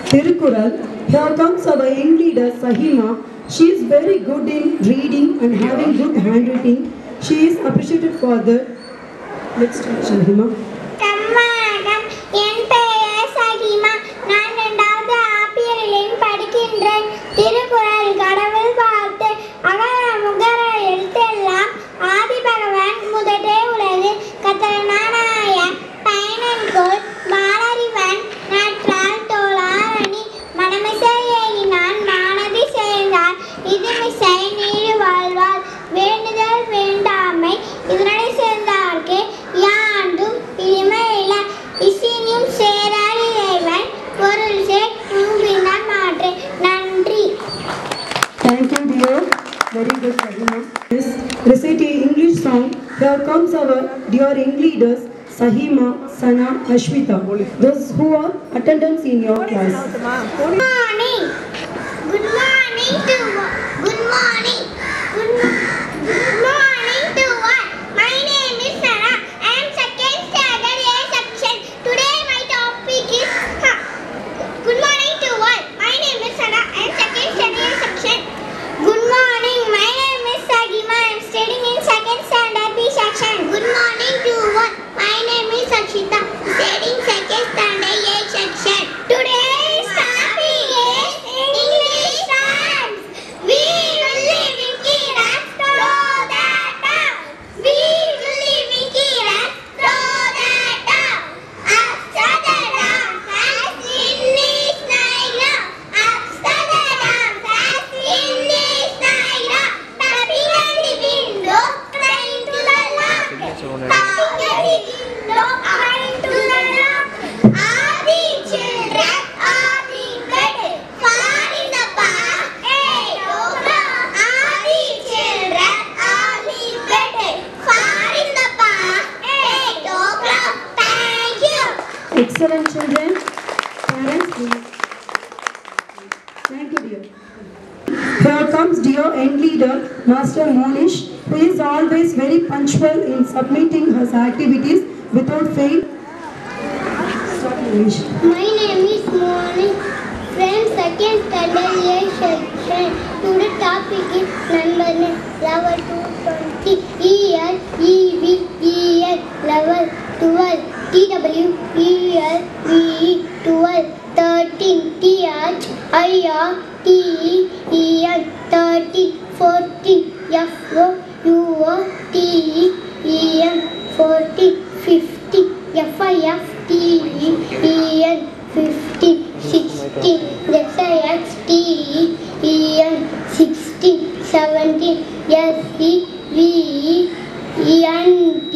Tirukural. Here comes our young leader Sahima. She is very good in reading and having good handwriting. She is appreciated for that. Next, Sahima. என் பெயர் சகிமா. நான் 2வது ஆப்பியரில் படிக்கின்றேன். திருக்குறள் கடவுள் வாழ்த்து. அகர முகர எழுத்தெல்லாம் ஆதி பகவான் முதற்றே உலகு கத்தனாய பயனன்கோள் மாலறிவன் நற்றால் தோளாரணி மனமிசை ஏகினான் மானதி சேர்ந்தார் இதுமிசை நீடு வாழ்வார் வேண்டுதல் வேண்டாமை இதனடை சேர்ந்தார்க்கு யாண்டும் இனிமையில இசினியும் சேரார் இறைவன் பொருள் சேர் நூபினால் மாற்று. நன்றி. Thank you, dear. Very good, Sahima. Yes, recite a English song. Here comes our dear young leaders Sahima, Sana, Ashwita. Those who are attendants in your class. Good morning. Good morning to good morning. Good morning to all. My name is Sana. I am second standard A section. Today my topic is good morning to all. My name is Sana. I am second standard A section. Good morning. My name is Sagima. I am studying in second standard B section. Good morning to all. My name is Akshita. Studying second standard A section. Today's topic is English rhymes. We will live in Kiran, throw that up. We will live in Kiran, throw that up. Upsadadam, fast English naira. Upsadadam, fast English naira. Tapping at the window, crying to the lock. Tapping at the window, crying to the lock. All the children are in bed, far in the park, 8 o'clock. All the children are in bed, far in the park, 8 o'clock. Thank you. Excellent, children. Parents, please. Thank you, dear. Here comes dear young leader Master Monish, who is always very punctual in submitting his activities without fail. Start, Monish. My name is Moni from second standard A section. Today's topic is number level 220 EL EV EL level 12 TW EL VE 12 13 TH IR TE EL 13 14 FO UO TE EL 14 50 FIF TE EN 50 60 SIX TE EN 60 70 SE VE ENT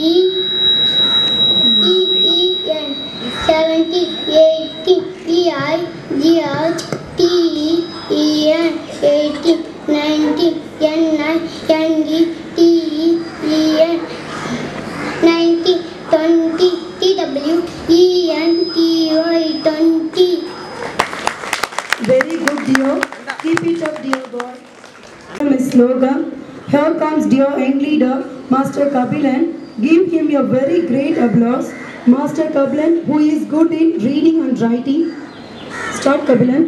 EEN 70 80 EI GH TE EN 80 90 NI ND TE EN 90 20 TW ENTY 20. Very good, dear. Keep it up, dear boy. Miss Slogan. Here comes dear young leader Master Kabilan. Give him a very great applause. Master Kabilan, who is good in reading and writing. Start, Kabilan.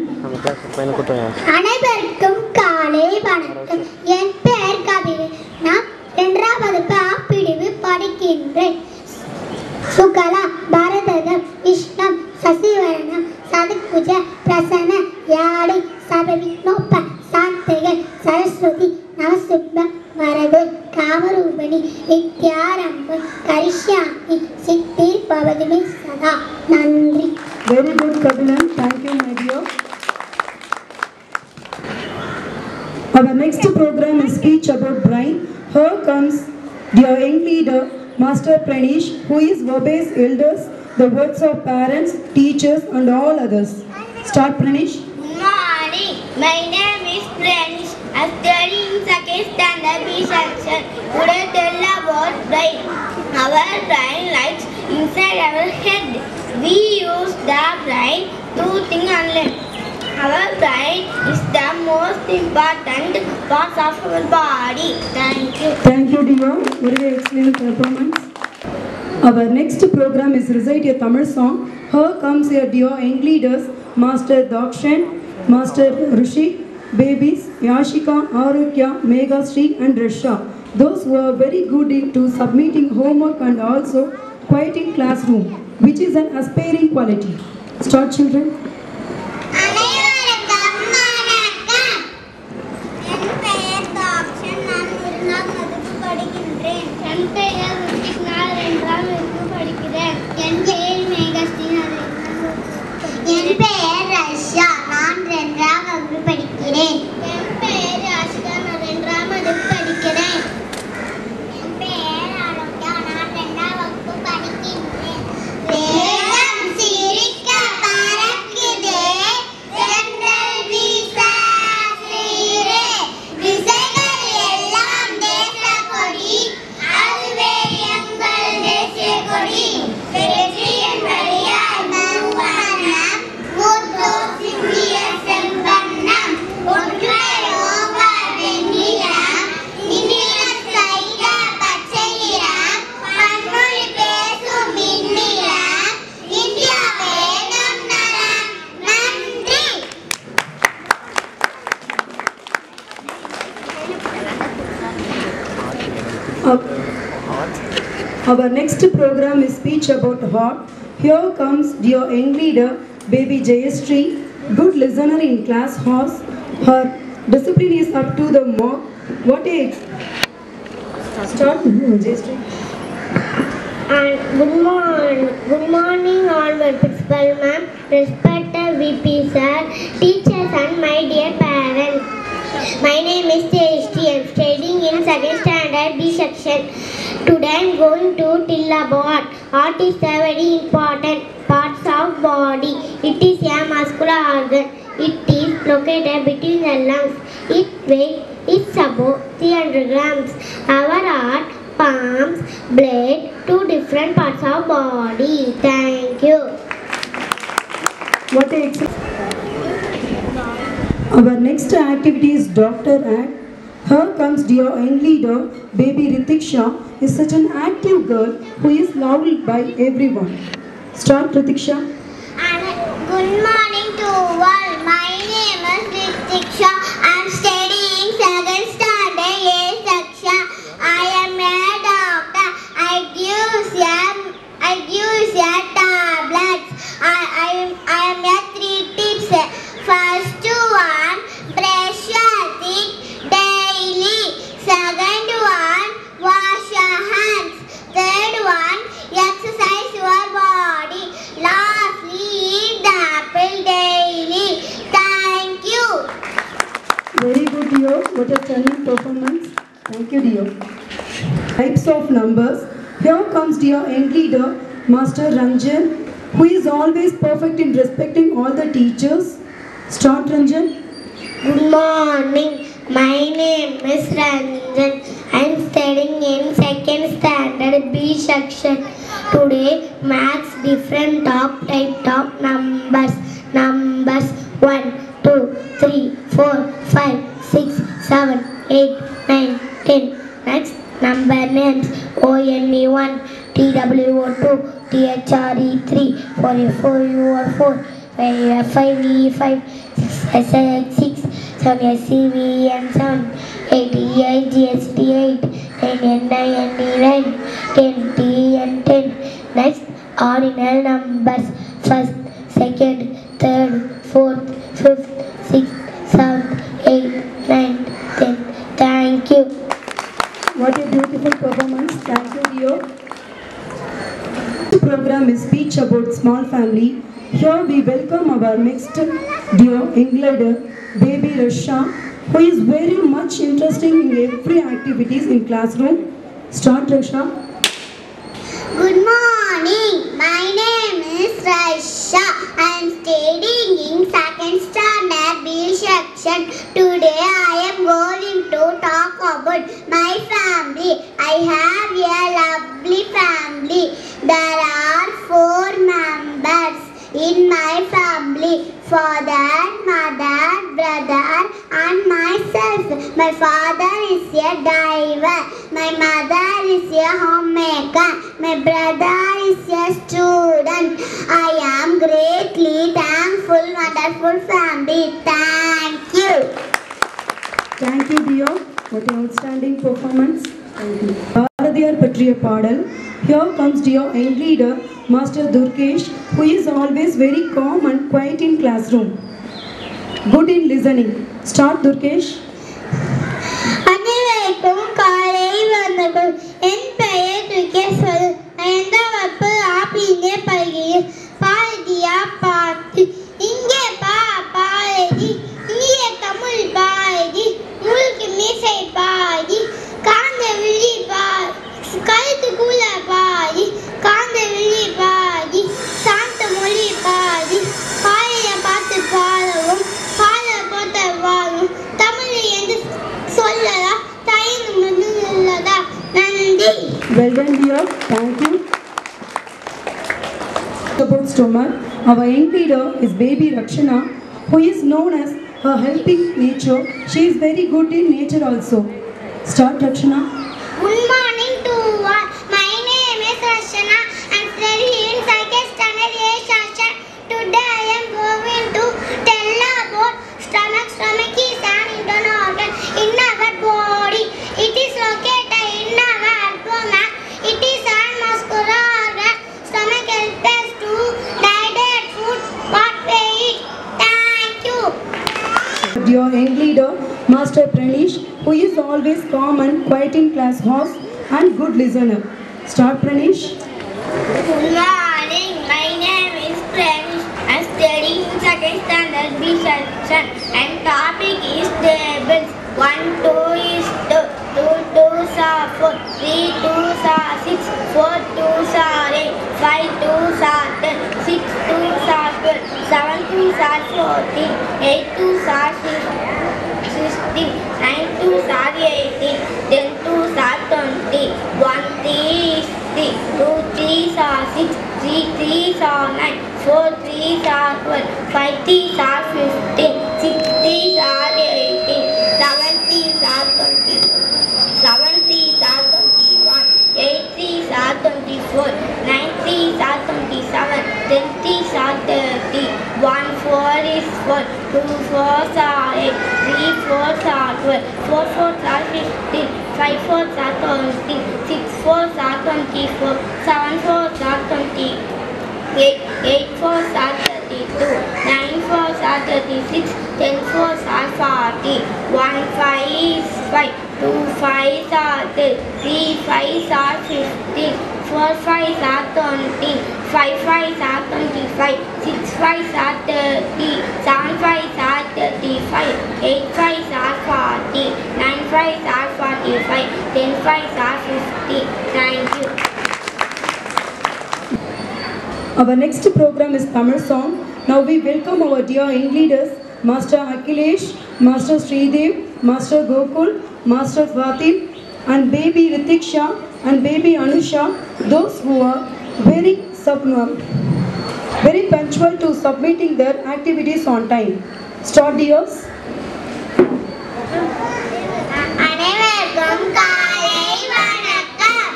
அனைவருக்கும் காலை வணக்கம். என் பெயர் கபிலன். நான் 2வது பிரிவு படிக்கின்றேன். சுகலா பரதம் விஷ்ணம் சசிவரணம் சதுக்குஜ பிரசன்ன யாழை சபவிக்னோப சாத்தைகள் சரஸ்வதி நவசுப்ப வரது காமரூபிணி வித்யாரம்பம் கரிஷ்யாமி சித்தி பவதுமே சதா. நன்றி. Very good, Kabilan. Thank you, my dear. Our next program is speech about brain. Here comes dear young leader Master Pranish, who is obeys elders, the words of parents, teachers and all others. Start, Pranish. Good morning. My name is Pranish. I study in second standard B section. Today tell about brain. Our brain lies inside our head. We use the brain to think and learn. Our brain is the most important part of our body. Thank you. Thank you, dear. Very excellent performance. Our next program is recite a Tamil song. Here comes your dear young leaders Master Dakshan, Master Rishi, babies Yashika, Arukya, Meghasri and Rasha. Those who are very good into submitting homework and also quiet in classroom, which is an aspiring quality. Start, children. அனைவருக்கும் வணக்கம். என் பெயர் தாக்ஷன். நான் 1ஆம் வகுப்பு படிக்கின்றேன். என் பெயர் ருத்திக். நான் 2ஆம் வகுப்பு படிக்கிறேன். என் பெயர் மேகஸ்ரீ. என் பெயர் ரஷ்யா. நான் 2ஆம் வகுப்பு படிக்கிறேன். என் பெயர் யாஷிகா. நான் 2ஆம் வகுப்பு படிக்கிறேன். என் பெயர் ஆரோக்கியா. நான் 2ஆம் வகுப்பு படிக்கின்றேன். வேகம் சிரிக்க பறக்குதே, சென்றல் வீசாசிரே, திசைகள் எல்லாம் தேசக்கொடி, அதுவே எங்கள் தேசிய கொடி. வெற்றியின் வழியாய் மூவண்ணம், மூத்தோர் சிந்திய செம்பன்னம், ஒற்றை ஓங்க வெண்ணிலம், இந்நிலம் செய்த பச்சை நிறம், பன்மொழி பேசும் இந்நிலம், இந்தியா வேணும் நலம். நன்றி. Our next program is speech about heart. Here comes dear young leader, baby Jayashree, good listener in class horse. Her discipline is up to the mark. What age? Start, Jayashree. And good morning all my principal ma'am, respected VP sir, teachers and my dear parents. My name is Jayashree. I am studying in 2nd standard B section. Today I am going to tell about heart is a very important parts of body. It is a muscular organ. It is located between the lungs. Its weight is about 300 grams. Our heart pumps blood to different parts of body. Thank you. What age? Our next activity is Doctor Act. Here comes dear young leader, baby Ritiksha, is such an active girl who is loved by everyone. Start, Ritiksha. Good morning to all. My name is Ritiksha. I am studying 2nd standard A section. I am a doctor. I give tablets. I am a 3 tips. First one, brush your teeth daily. Second one, wash your hands. Third one, exercise your body. Lastly, eat the apple daily. Thank you. Very good, dear. What a stunning performance. Thank you, dear. Types of numbers. Here comes dear young leader, Master Ranjan, who is always perfect in respecting all the teachers. Start, Ranjan. Good morning. My name is Ranjan. I am studying in 2nd standard B section. Today, maths different type of numbers. Numbers 1, 2, 3, 4, 5, 6, 7, 8, 9, 10. Next, number names. ONE1, TWO2, THRE3, 4A4UR4, 5E5, 6, 7SCVN7, 8EIGST8, 9NINE9, 10TN10. Next, ordinal numbers. First, second, third, fourth, fifth, sixth, seventh, eighth, ninth, 10th. Thank you. What a beautiful performance. Thank you, dear. This program is speech about small family. Here we welcome our next dear young leader, baby Rasha, who is very much interested in every activities in classroom. Start, Rasha. Good morning. My name is Rasha. I am studying in 2nd standard B section. Today I am going to talk about my family. I have a lovely family. There are 4 members in my family: father, mother, brother and myself. My father is a diver. My mother is a homemaker. My brother is a student. I am greatly thankful wonderful family. Thank you. Thank you, dear. What an outstanding performance. Thank you. Bharathiyar பற்றிய பாடல். Here comes dear young leader, Master Durkesh, who is always very calm and quiet in classroom. Good in listening. Start, Durkesh. அனைவருக்கும் காலை வணக்கம். என் பெயர் துர்கேஷ். ஐந்தாம் வகுப்பு ஆப்பிளே பள்ளியில் பாரதியா பாட்டு. இங்கே பாரதி, இங்கே தமிழ் பாரதி, முழுக்கு மீசை பாரதி, காந்த விழி பாரதி, கழுத்துக்குள்ள பாரதி, காந்த விழி பாரதி, சாந்த மொழி பாரதி, பாளைய பார்த்து பாடவும், பால போட்ட வாழும், தமிழ் என்று சொல்லலாம், தயந்து முன்னுள்ளதா. நன்றி. Well done, dear. Thank you. About stomach, our young leader is baby Rakshana, who is known as her helping nature. She is very good in nature also. Start, Rakshana. Good morning to all. My name is Rakshana. I am studying in second standard A section. Today I am going to tell about stomach. Stomach is an internal organ in our body. It is located in our abdomen. It is a muscular organ. Stomach helps us to digest food what we eat. Thank you. Dear young leader, Master Pranish, who is always calm and quiet in class house and good listener. Start, Pranish. Good morning. My name is Pranish. I am studying in second standard B section and topic is tables. 1, 2 is 2, 2 2s are 4, 3 2s are 6, 4 2s are 8, 5 2s are 10, 6 2s are 12, 7 2s are 14, 8 2s are 16, 9 2s are 18, 10 2s are 20, 1 3 is 3, 2 3s are 6, 3 3s are 9, 4 3s are 12, 5 3s are 15, 6 3s are 18, 7 3s are 20, 7 3s are 21, 8 3s are 24, 9 3s are 27, 10 3s are 30, 1 4 is 4, 2 4s are 8, 3 4s are 12, 4 4s are 15, 5 4s are 20, 6 4s are 24, 7 4s are 28, 8 4s are 32, 9 4s are 36, 10 4s are 40, 1 5 is 5, 2 5s are 10, 3 5s are 15, 4 5s are 20, 5 5s are 25, 6 5s are 30, 7 5s are 35, 8 5s are 40, 9 5s are 45, 10 5s are 50. Thank you. Our next program is Tamil song. Now we welcome our dear young leaders, Master Akhilesh, Master Sridev, Master Gokul, Master Fatim, and baby Ritiksha and baby Anusha, those who are very punctual to submitting their activities on time. Start, dears. அனைவருக்கும் காலை வணக்கம்.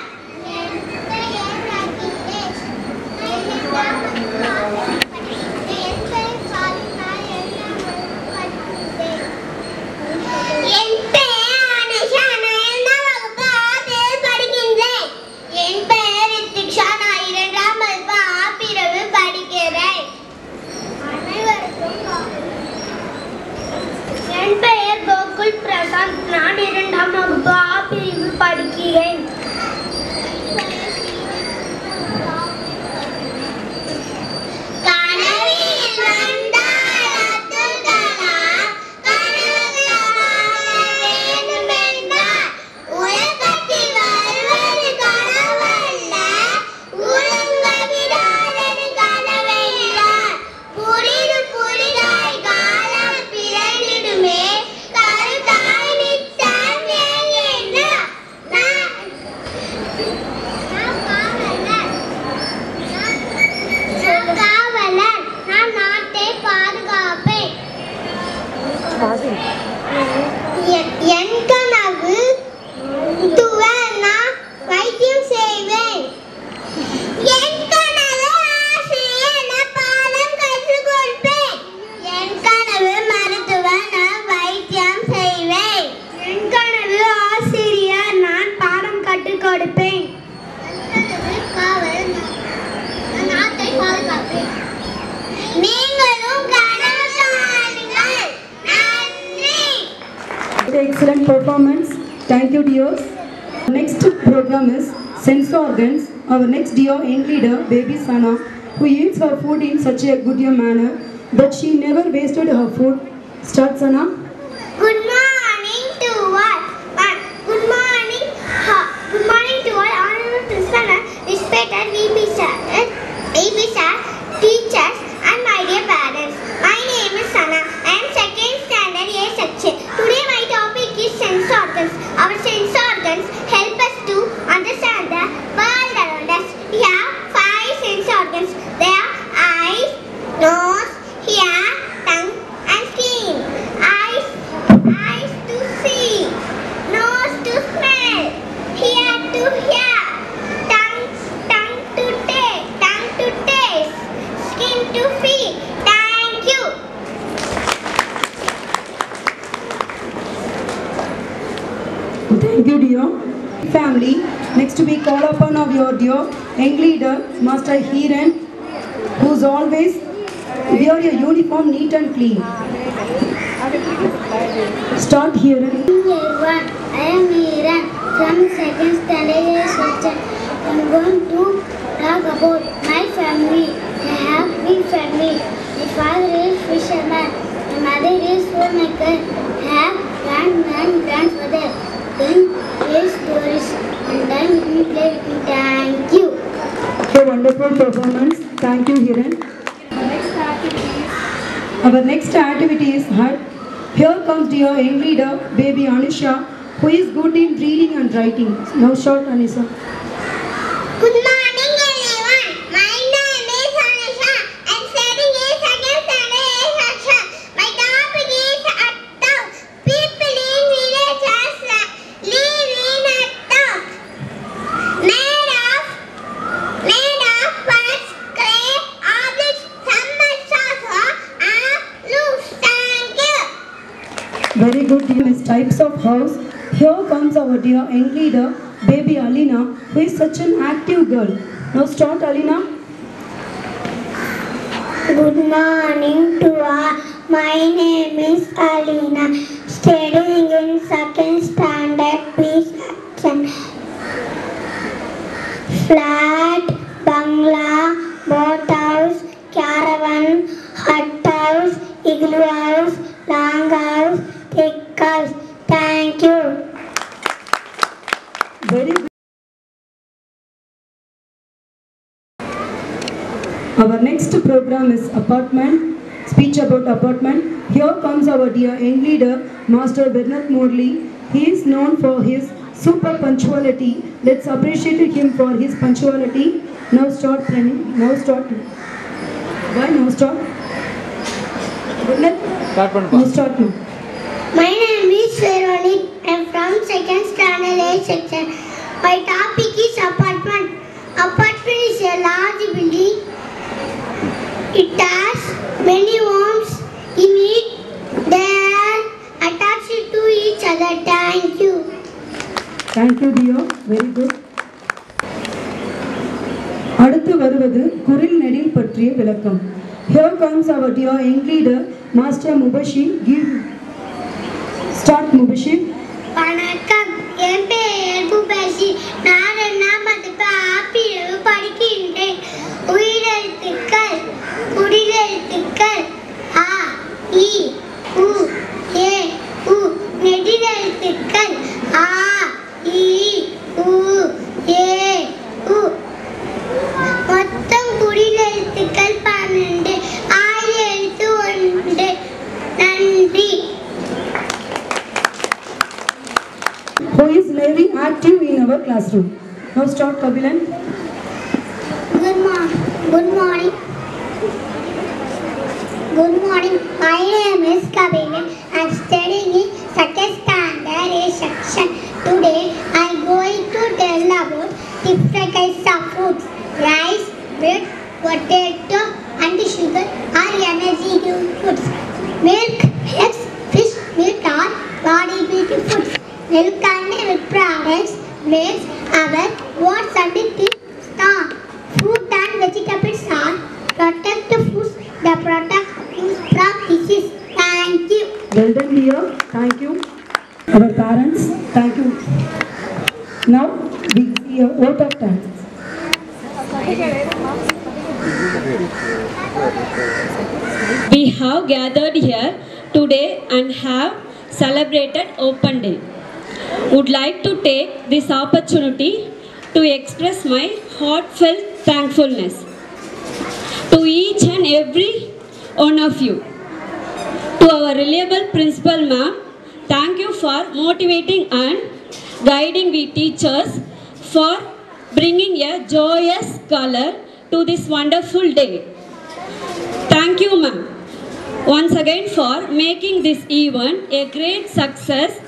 என் பெயர் அனுஷா. நான் 2ஆம் வகுப்பு ஆபியில் படிக்கின்றேன். என் பெயர் ரித்திக்ஷா. நான் 2ஆம் வகுப்பு ஆபியில் படிக்கிறேன். என் பெயர் கோகுல் பிரசாந்த். நான் 2ஆம் வகுப்பு ஆபியில் படிக்கிறேன். Excellent performance. Thank you, dears. Next program is Sense Organs. Our next dear young leader, baby Sana, who eats her food in such a good manner that she never wasted her food. Start, Sana. Good morning to all. Good morning. Good morning to all honorable principal, respected VP sir, teachers, and my dear parents. My name is Sana. I am second standard A section. Today my topic is sense organs. Our sense organs help us to understand the world around us. We have 5 sense organs. They are eyes, nose, ear, tongue, and skin. Eyes to see, nose to smell, ear to hear, tongue to taste, skin to feel. Thank you. Thank you, dear. Family, next we call upon of your dear young leader, Master Hiran, who's always wear a uniform neat and clean. Start, Hiran. Everyone, I am Hiran from second standard A section. I am going to talk about my family. I have big family. My father is fisherman. My mother is homemaker. I have grandfather. Then play stories and then we play with me. Thank you. A wonderful performance. Thank you, Hiran. Our next activity is HUD. Here comes dear young leader, baby Anusha, who is good in reading and writing. Now short, Anisa. Good morning everyone. My name is Anusha. I am studying in second standard A section. My topic is attam. People in villages live in attam. Made of parts, clay, objects, some also are loose. Thank you. Very good, dear. Is types of house. Here comes our dear young leader, baby Alina, who is such an active girl. Now start, Alina. Good morning to all. My name is Alina, studying in second standard B section. Flat, bungalow, boat house, caravan, hut house, igloo house, long house, thick house. Thank you. Very good. Our next program is apartment. Speech about apartment. Here comes our dear young leader, Master Bernard Morley. He is known for his super punctuality. Let's appreciate him for his punctuality. Now start planning. Now start. Why now start? Bernard? Now start now. My name is Veronique. I am from second standard A section. My topic is apartment. Apartment is a large building. It has many homes in it. They are attached to each other. Thank you. Thank you, dear. Very good. அடுத்து வருவது குரில் நெடில் பற்றிய விளக்கம். Here comes our dear young leader, Master Mubashir. Start, Mubashir. வணக்கம். என் பெயர் முபஷிர். நான் 2ஆம் வகுப்பு ஆப்பிரிவு படிக்கின்றேன். உயிரெழுத்துக்கள், குறிலெழுத்துக்கள் அ, இ, உ, ஏ, உ. நெடிலெழுத்துக்கள் ஆ, இ, உ, ஏ, உ. மொத்தம் குறிலெழுத்துக்கள் 12. ஆய எழுத்து 1. நன்றி. Who is very active in our classroom. Now start, Kabilan. Good morning. Good morning. Good morning. My name is Kabilan. I am studying in second standard A section. Today I am going to tell about different kinds of foods. Rice, bread, potato, and sugar are energy giving foods. Milk, eggs, fish, meat are body building foods. Milk and milk products makes our bones and teeth strong. Fruit and vegetables are protective foods that protect us from disease. Thank you. Well done, dear. Thank you. Our parents, thank you. Now we see a vote of thanks. We have gathered here today and have celebrated Open Day. Would like to take this opportunity to express my heartfelt thankfulness to each and every one of you. To our reliable principal ma'am, thank you for motivating and guiding we teachers for bringing a joyous color to this wonderful day. Thank you ma'am once again for making this event a great success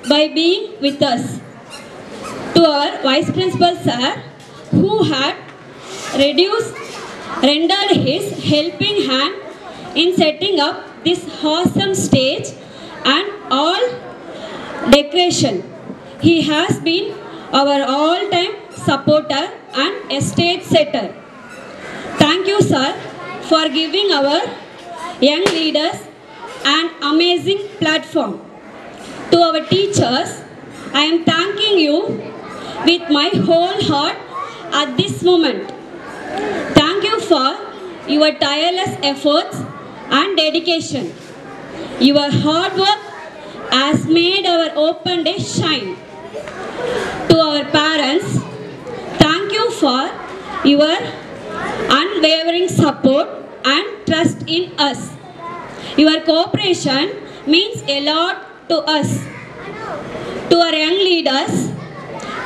by being with us. To our Vice Principal Sir who had rendered his helping hand in setting up this awesome stage and all decoration. He has been our all-time supporter and a stage setter. Thank you sir for giving our young leaders an amazing platform. To our teachers, I am thanking you with my whole heart at this moment. Thank you for your tireless efforts and dedication. Your hard work has made our Open Day shine. To our parents, thank you for your unwavering support and trust in us. Your cooperation means a lot to us. To our young leaders,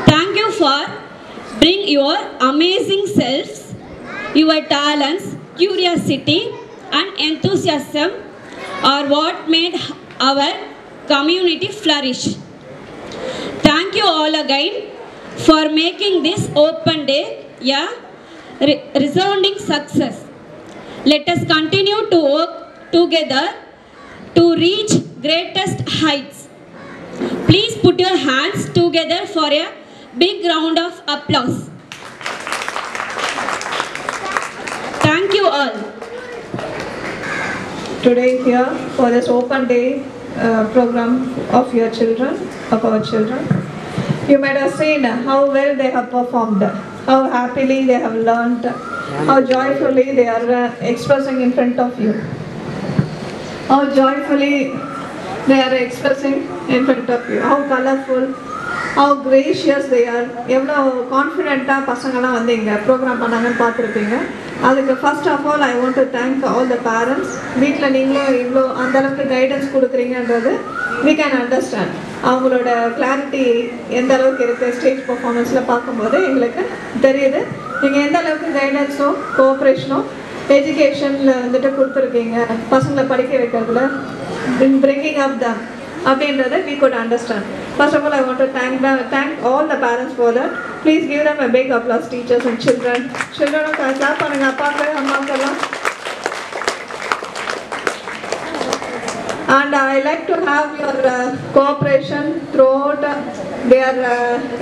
thank you for bringing your amazing selves. Your talents, curiosity and enthusiasm are what made our community flourish. Thank you all again for making this Open Day a resounding success. Let us continue to work together to reach greatest heights. Please put your hands together for a big round of applause. Thank you all. Today here for this Open Day program of your children, of our children. You might have seen how well they have performed, how happily they have learnt, how joyfully they are expressing in front of you. How joyfully they are expressing in front of you. How colorful, how gracious they are. எவ்வளோ கான்ஃபிடென்ட்டாக பசங்களாம் வந்து இங்கே program பண்ணாங்கன்னு பார்த்துருப்பீங்க. அதுக்கு first of all I want to thank all the parents. வீட்டில் நீங்களும் இவ்வளோ அந்தளவுக்கு கைடன்ஸ் கொடுக்குறீங்கன்றது we can understand. அவங்களோட கிளாரிட்டி எந்த அளவுக்கு இருக்குது ஸ்டேஜ் பர்ஃபார்மன்ஸில் பார்க்கும்போது எங்களுக்கு தெரியுது. நீங்கள் எந்த அளவுக்கு கைடன்ஸோ கோஆப்ரேஷனோ எஜுகேஷனில் வந்துட்டு கொடுத்துருக்கீங்க பசங்களை படிக்க வைக்கிறதுல bringing up them அப்படின்றத we could understand. First of all, I want to thank all the parents for that. Please give them a big applause, teachers and children. Children clap பண்ணுங்க அப்பாக்கு அம்மாக்கெல்லாம். And I like to have your cooperation throughout their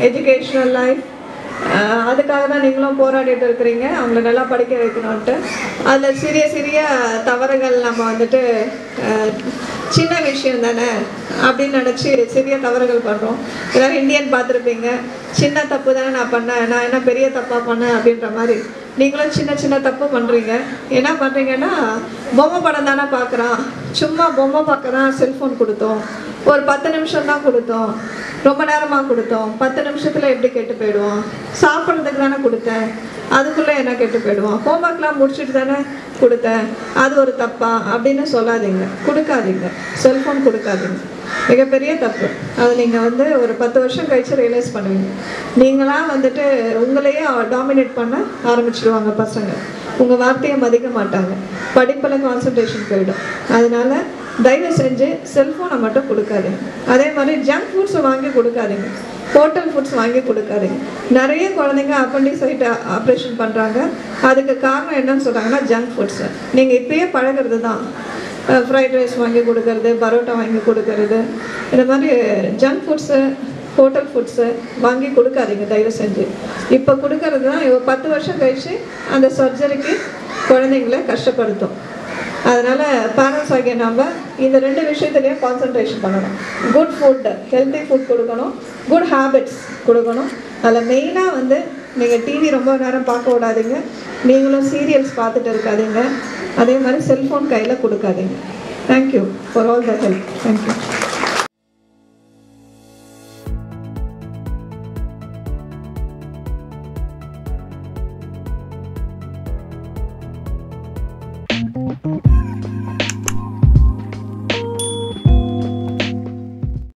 educational life. அதுக்காக தான் நீங்களும் போராடிட்டு இருக்கிறீங்க அவங்கள நல்லா படிக்க வைக்கணும்ட்டு. அதில் சிறிய சிறிய தவறுகள் நம்ம வந்துட்டு சின்ன விஷயம் தானே அப்படின்னு நினச்சி சிறிய தவறுகள் பண்ணுறோம். எல்லோரும் இந்தியன் பார்த்துருப்பீங்க, சின்ன தப்பு தானே நான் பண்ணேன், நான் என்ன பெரிய தப்பாக பண்ணேன் அப்படின்ற மாதிரி நீங்களும் சின்ன சின்ன தப்பு பண்ணுறீங்க. என்ன பண்ணுறீங்கன்னா பொம்மை படம் தானே பார்க்குறான், சும்மா பொம்மை பார்க்குறான், செல்ஃபோன் கொடுத்தோம், ஒரு 10 நிமிஷம் தான் கொடுத்தோம், ரொம்ப நேரமாக கொடுத்தோம், 10 நிமிஷத்தில் எப்படி கெட்டு போயிடுவோம், சாப்பிட்றதுக்கு தானே கொடுத்தேன் அதுக்குள்ளே என்ன கெட்டு போயிடுவோம், ஹோம்ஒர்க்லாம் முடிச்சுட்டு தானே கொடுத்தேன் அது ஒரு தப்பா அப்படின்னு சொல்லாதீங்க, கொடுக்காதீங்க, செல்ஃபோன் கொடுக்காதீங்க. மிகப்பெரிய தப்பு. அது நீங்கள் வந்து ஒரு 10 வருஷம் கழிச்சு ரியலைஸ் பண்ணுவீங்க. நீங்களாம் வந்துட்டு உங்களையே டாமினேட் பண்ண ஆரம்பிச்சிடுவாங்க பசங்க. உங்கள் வார்த்தையை மதிக்க மாட்டாங்க, படிப்பில் கான்சன்ட்ரேஷன் போயிடும். அதனால தயவு செஞ்சு செல்ஃபோனை மட்டும் கொடுக்காதீங்க. அதே மாதிரி ஜங்க் ஃபுட்ஸை வாங்கி கொடுக்காதீங்க, ஹோட்டல் ஃபுட்ஸ் வாங்கி கொடுக்காதீங்க. நிறைய குழந்தைங்க அப்பெண்டிசைட் ஆப்ரேஷன் பண்ணுறாங்க. அதுக்கு காரணம் என்னன்னு சொல்கிறாங்கன்னா ஜங்க் ஃபுட்ஸு. நீங்கள் இப்பயே பழகிறது தான். ஃப்ரைட் ரைஸ் வாங்கி கொடுக்கறது, பரோட்டா வாங்கி கொடுக்கறது, இந்த மாதிரி ஜங்க் ஃபுட்ஸு ஹோட்டல் ஃபுட்ஸு வாங்கி கொடுக்காதீங்க தயவு செஞ்சு. இப்போ கொடுக்கறது தான் 10 வருஷம் கழிச்சு அந்த சர்ஜரிக்கு குழந்தைங்கள கஷ்டப்படுத்தும். அதனால் பேரண்ட்ஸ் ஆகிய நம்ம இந்த 2 விஷயத்துலையும் கான்சன்ட்ரேஷன் பண்ணணும். குட் ஃபுட், ஹெல்த்தி ஃபுட் கொடுக்கணும், குட் ஹேபிட்ஸ் கொடுக்கணும். அதில் மெயினாக வந்து நீங்கள் டிவி ரொம்ப நேரம் பார்க்க விடாதீங்க, நீங்களும் சீரியல்ஸ் பார்த்துட்டு இருக்காதீங்க, அதே மாதிரி செல்ஃபோன் கையில் கொடுக்காதீங்க. Thank you for all the help. Thank you.